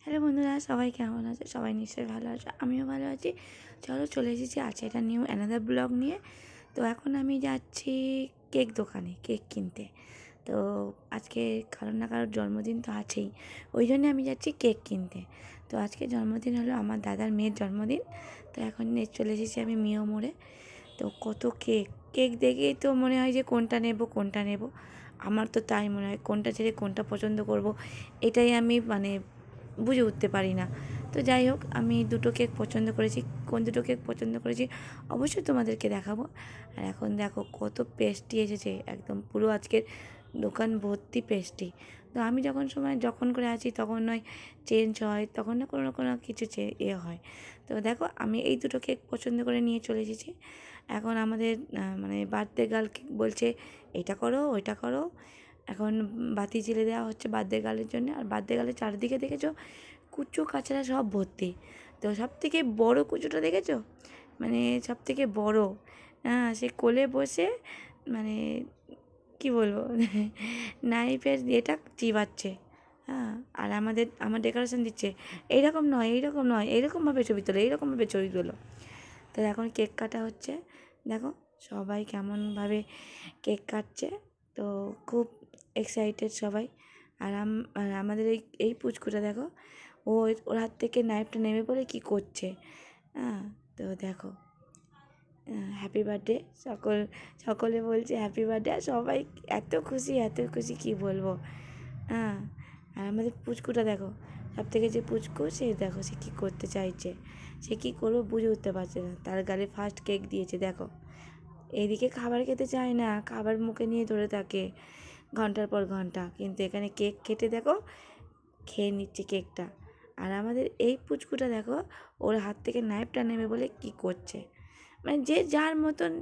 Hello বন্ধুরা, সবাই কেমন আছে? সবাই নিশ্চয়ই ভালো আছে, আমিও ভালো আছি। চলে এসেছি আজকে এটা নিউ অ্যানাদার ব্লগ নিয়ে। তো এখন আমি যাচ্ছি কেক দোকানে কেক কিনতে। তো আজকে কারোর না কারোর জন্মদিন তো আছেই, ওই জন্যে আমি যাচ্ছি কেক কিনতে। তো আজকে জন্মদিন হলো আমার দাদার মেয়ের জন্মদিন। তো এখন চলে এসেছি আমি মিও মোড়ে। তো কত কেক কেক দেখেই তো মনে হয় যে কোনটা নেব। আমার তো তাই মনে হয়, কোনটা ছেড়ে কোনটা পছন্দ করব, এটাই আমি বুঝে উঠতে পারি না। তো যাই হোক, আমি দুটো কেক পছন্দ করেছি। কোন দুটো কেক পছন্দ করেছি অবশ্যই তোমাদেরকে দেখাবো। আর এখন দেখো কত পেস্ট্রি এসেছে, একদম পুরো আজকের দোকান ভর্তি পেস্ট্রি। তো আমি যখন করে আছি তখন নয় চেঞ্জ হয়, তখন না কোনো কিছু হয়। তো দেখো, আমি এই দুটো কেক পছন্দ করে নিয়ে চলে এসেছি। এখন আমাদের বার্থডে গার্ল বলছে এটা করো ওইটা করো। এখন বাতি জ্বেলে দেওয়া হচ্ছে বার্থডে গার্লের জন্য। আর বার্থডে গার্লের চারিদিকে দেখেছো কুচো কাচড়া সব ভর্তি। তো সবথেকে বড় কুচোটা দেখেছো, সবথেকে বড়, হ্যাঁ, সে কোলে বসে, মানে কি বলবো, নাইফের এটা চিবাচ্ছে। হ্যাঁ, আর আমার ডেকোরেশন দিচ্ছে, এইরকমভাবে ছবি তোলো, এইরকমভাবে ছবি তোলো। তো এখন কেক কাটা হচ্ছে। দেখো সবাই কেমনভাবে কেক কাটছে। তো খুব এক্সাইটেড সবাই। আর আমাদের এই পুচকুটা দেখো, ওর হাত থেকে নাইফটা নেমে পড়ে কী করছে। হ্যাঁ, তো দেখো, হ্যাপি বার্থডে সকলে বলছে হ্যাপি বার্থডে। আর সবাই এত খুশি কী বলবো। হ্যাঁ, আর আমাদের পুচকুটা দেখো, সব থেকে যে পুচকু, সে দেখো সে কী করতে চাইছে, সে কী করবো বুঝে উঠতে পারছে না। তার গালে ফার্স্ট কেক দিয়েছে দেখো। এইদিকে খাবার খেতে চায় না, খাবার মুখে নিয়ে ধরে থাকে ঘন্টার পর ঘন্টা, কিন্তু এখানে কেক কেটে দেখো খেয়ে নিচ্ছে কেকটা। আর আমাদের এই পুচকুটা দেখো, ওর হাত থেকে নাইফটা নেমে বলে কি করছে, যে যার মতন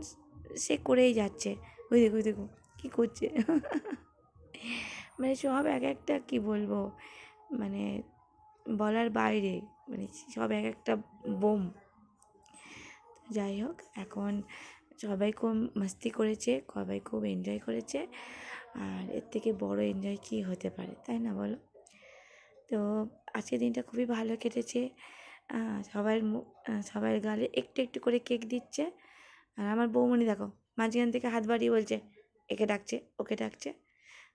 সে করেই যাচ্ছে। ওই দেখো কী করছে। সব এক একটা কি বলবো, মানে বলার বাইরে, সব এক একটা বোম। যাই হোক, এখন সবাই খুব মাস্তি করেছে, সবাই খুব এনজয় করেছে। আর এর থেকে বড় এনজয় কী হতে পারে, তাই না বলো? তো আজকের দিনটা খুবই ভালো কেটেছে। সবার গালে একটু একটু করে কেক দিচ্ছে। আর আমার বৌমণি দেখো মাঝখান থেকে হাত বাড়িয়ে বলছে একে ডাকছে ওকে ডাকছে।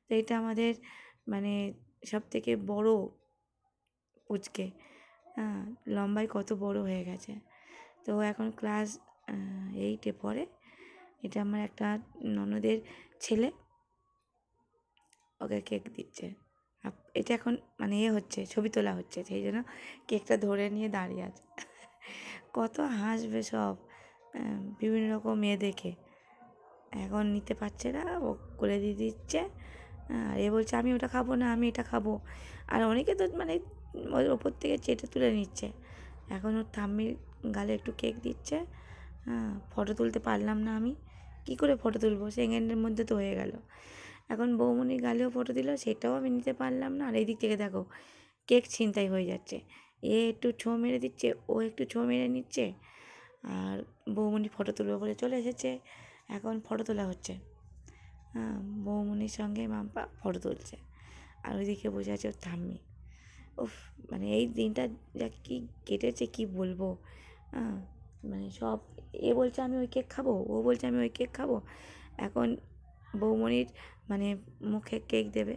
তো এটা আমাদের মানে সব থেকে বড় পুচকে, হ্যাঁ, লম্বায় কত বড় হয়ে গেছে। তো এখন ক্লাস 8-এ পড়ে। এটা আমার একটা ননদের ছেলে, ওকে কেক দিচ্ছে। এটা এখন হচ্ছে, ছবি তোলা হচ্ছে, সেই জন্য কেকটা ধরে নিয়ে দাঁড়িয়ে আছে। কত হাসবে সব, বিভিন্ন রকম মেয়ে দেখে। এখন নিতে পারছে না, ও করে দিয়ে দিচ্ছে। আর এ বলছে আমি ওটা খাবো না, আমি এটা খাবো। আর অনেকে তো ওর ওপর থেকে চেটে তুলে নিচ্ছে। এখন ওর ঠাম্মির গালে একটু কেক দিচ্ছে। হ্যাঁ, ফটো তুলতে পারলাম না আমি, কী করে ফটো তুলবো, সেকেন্ডের মধ্যে তো হয়ে গেল। এখন বৌমনির গালেও ফটো দিল, সেটাও আমি নিতে পারলাম না। আর এই দিক থেকে দেখো কেক ছিনতাই হয়ে যাচ্ছে, এ একটু ছোঁ মেরে দিচ্ছে, ও একটু ছোঁ মেরে নিচ্ছে। আর বৌমনি ফটো তুলবে বলে চলে এসেছে, এখন ফটো তোলা হচ্ছে। হ্যাঁ, বৌমনির সঙ্গে মাম্পা ফটো তুলছে, আর ওইদিকে বসে আছে ওর ঠাম্মি। উফ, এই দিনটা যা কী কেটেছে কী বলবো। হ্যাঁ, সব, এ বলছে আমি ওই কেক খাবো, ও বলছে আমি ওই কেক খাবো। এখন বৌমনির মুখে কেক দেবে,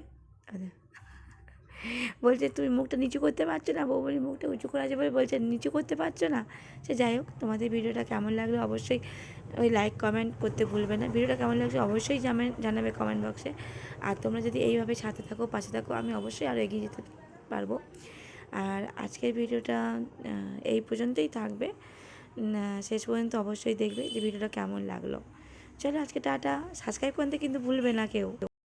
বলছে তুমি মুখটা নিচু করতে পারছো না, বৌমনির মুখটা উঁচু করা আছে বলে বলছে নিচু করতে পারছো না। সে যাই হোক, তোমাদের ভিডিওটা কেমন লাগলো অবশ্যই ওই লাইক কমেন্ট করতে ভুলবে না। ভিডিওটা কেমন লাগছে অবশ্যই জানাবে কমেন্ট বক্সে। আর তোমরা যদি এইভাবে সাথে থাকো, পাশে থাকো, আমি অবশ্যই আরও এগিয়ে যেতে পারবো। আর আজকের ভিডিওটা এই পর্যন্তই থাকবে। শেষ পর্যন্ত অবশ্যই দেখবে যে ভিডিওটা কেমন লাগলো। চলো আজকে টাটা। সাবস্ক্রাইব করতে কিন্তু ভুলবে না কেউ।